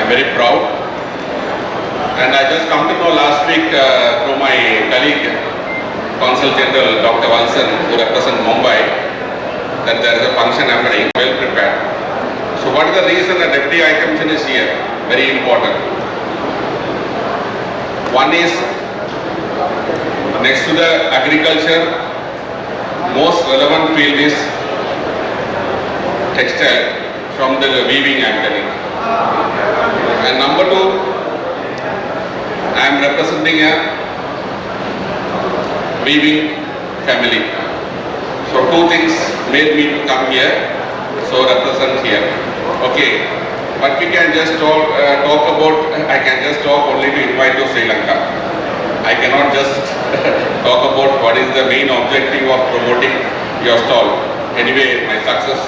I'm very proud. And I just come to know last week through my colleague, Consul General Dr. Walson, who represents Mumbai, that there is a function happening, well prepared. So what is the reason the Deputy High Commission is here? Very important. One is, next to the agriculture, most relevant field is textile from the weaving I am telling. And number two, I am representing a weaving family. So two things made me to come here, so represent here. Okay, but we can just talk about, I can just talk only to invite to Sri Lanka. I cannot just talk about what is the main objective of promoting your stall. Anyway, my success,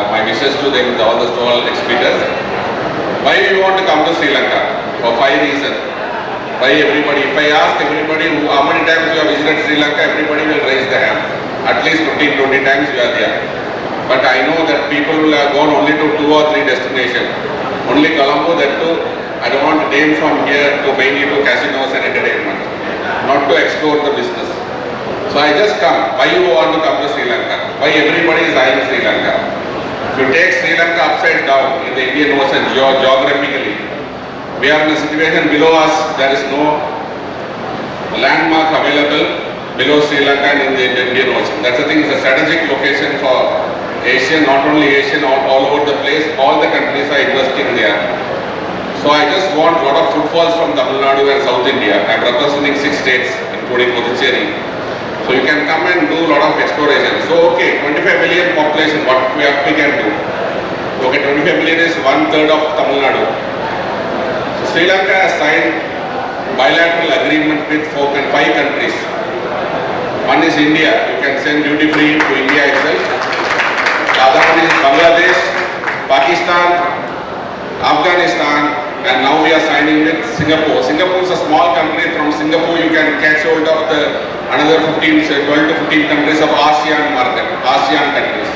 my wishes to them, all the stall exhibitors. Why we want to come to Sri Lanka? For 5 reasons. Why everybody? If I ask everybody how many times you have visited Sri Lanka, everybody will raise their hand. At least 15-20 times you are there. But I know that people will have gone only to 2 or 3 destinations. Only Colombo, that too, I don't want to name from here to mainly to casinos and entertainment. Not to explore the business. So I just come. Why you want to come to Sri Lanka? Why everybody is eyeing Sri Lanka? If you take Sri Lanka upside down in the Indian Ocean geographically, we are in a situation below us, there is no landmark available below Sri Lanka and in the Indian Ocean. That's the thing, it's a strategic location for Asia, not only Asia, all over the place, all the countries are investing there. So I just want a lot of footfalls from Tamil Nadu and South India. I am representing 6 states, including Puducherry. So you can come and do a lot of exploration. So okay, 25 million population, what we can do? Okay, 25 million is 1/3 of Tamil Nadu. So Sri Lanka has signed bilateral agreement with 4 and 5 countries. One is India, you can send duty free to India itself. The other one is Bangladesh, Pakistan, Afghanistan, and now we are signing with Singapore. Singapore is a small country. From Singapore you can catch hold of the another 12 to 15 countries of ASEAN market, ASEAN countries.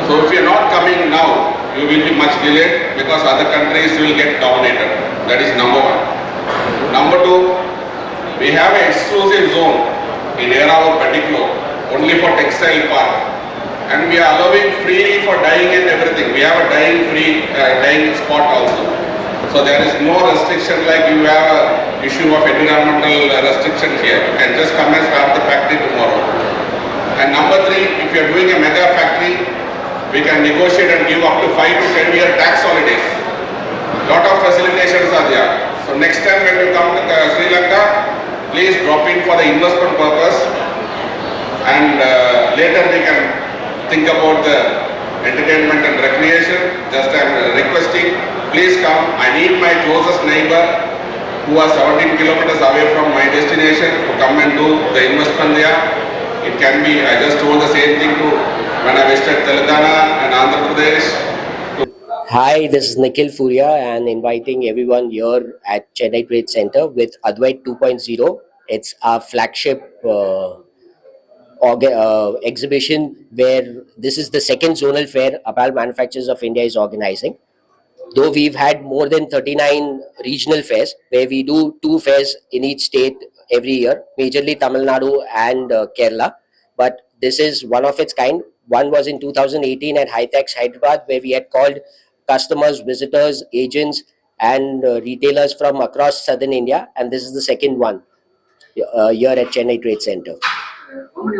So if you are not coming now, you will be much delayed because other countries will get dominated. That is number one. Number two, we have an exclusive zone in area of particular only for textile park, and we are allowing freely for dyeing and everything. We have a dyeing free dyeing spot also. So there is no restriction like you have a issue of environmental restrictions here. You can just come and start the factory tomorrow. And number three, if you are doing a mega factory, we can negotiate and give up to 5 to 10 year tax holidays. Lot of facilitations are there. So next time when you come to Sri Lanka, please drop in for the investment purpose, and later we can think about the entertainment and recreation. Just I am requesting, please come. I need my closest neighbor who are 17 kilometers away from my destination to come and do the investment there. It can be, I just told the same thing to when I visited Telangana and Andhra Pradesh. Hi, this is Nikhil Furia and inviting everyone here at Chennai Trade Centre with ADVAIT 2.0. It's our flagship exhibition where this is the second zonal fair Apparel Manufacturers of India is organizing. Though we've had more than 39 regional fairs where we do 2 fairs in each state every year, majorly Tamil Nadu and Kerala. But this is one of its kind. One was in 2018 at Hightex Hyderabad, where we had called customers, visitors, agents and retailers from across southern India, and this is the second one here at Chennai Trade Centre. How many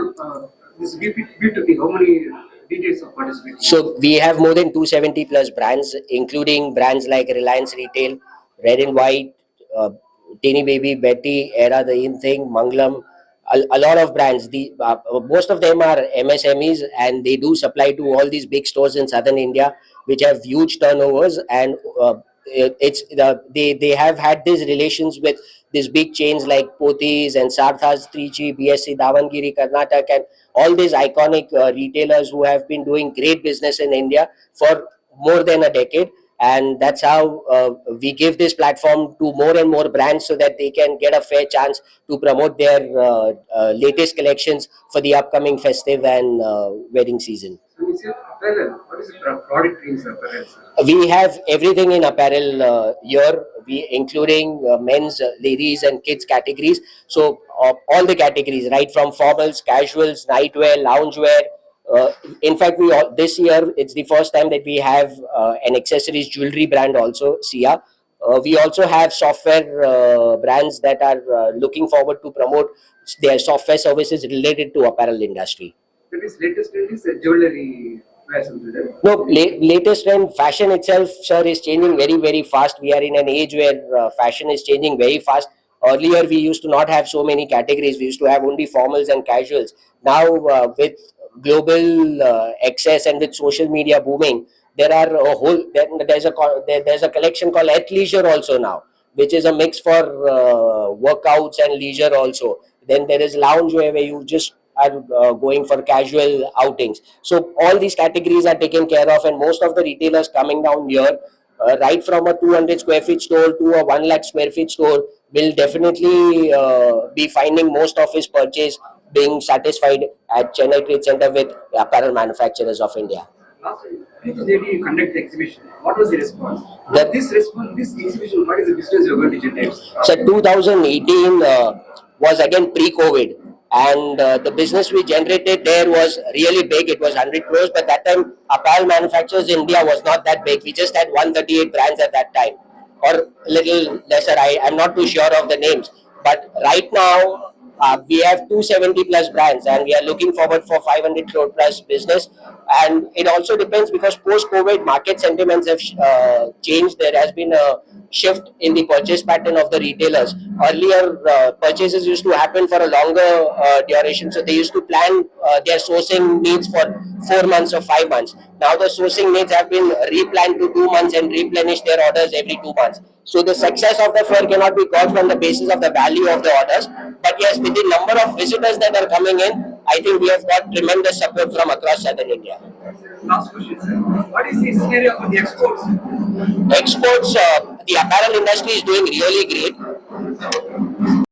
this B2B, how many details of participation? So we have more than 270 plus brands, including brands like Reliance Retail, Red and White, Teeny Baby, Betty, Era, The In Thing, Mangalam, a lot of brands. Most of them are MSMEs and they do supply to all these big stores in southern India, which have huge turnovers, and they have had these relations with these big chains like Pothys and Sarthas, Trichy, BSC, Davangeree, Karnataka, and all these iconic retailers who have been doing great business in India for more than a decade. And that's how we give this platform to more and more brands so that they can get a fair chance to promote their latest collections for the upcoming festive and wedding season. So you said apparel, what is the product range of apparel, sir? We have everything in apparel here, we including men's, ladies, and kids categories. So all the categories, right from formals, casuals, nightwear, loungewear. Uh, in fact, this year it's the first time that we have an accessories jewelry brand also, Sia. We also have software brands that are looking forward to promote their software services related to apparel industry. That is latest trend is jewelry fashion today. No, latest trend, fashion itself, sir, is changing very, very fast. We are in an age where fashion is changing very fast. Earlier, we used to not have so many categories. We used to have only formals and casuals. Now, with global access and with social media booming, there are a whole there's a collection called athleisure also now, which is a mix for workouts and leisure also. Then there is loungewear where you just are going for casual outings. So all these categories are taken care of, and most of the retailers coming down here, right from a 200 square feet store to a 1 lakh square feet store, will definitely be finding most of his purchase being satisfied at Chennai Trade Centre with Apparel Manufacturers of India. Last day you conduct the exhibition. What was the response? This exhibition, what is the business you are going to generate? So 2018 was again pre-COVID, and the business we generated there was really big. It was 100 crores, but that time Apparel Manufacturers India was not that big. We just had 138 brands at that time, or little lesser. I'm not too sure of the names, but right now we have 270 plus brands, and we are looking forward for 500 crore plus business. And it also depends because post-COVID market sentiments have changed. There has been a shift in the purchase pattern of the retailers. Earlier, purchases used to happen for a longer duration, so they used to plan their sourcing needs for 4 months or 5 months. Now the sourcing needs have been replanned to 2 months and replenish their orders every 2 months. So the success of the fair cannot be gauged from the basis of the value of the orders. But yes, with the number of visitors that are coming in, I think we have got tremendous support from across southern India. Last question, sir. What is the scenario on the exports? Exports, the apparel industry is doing really great.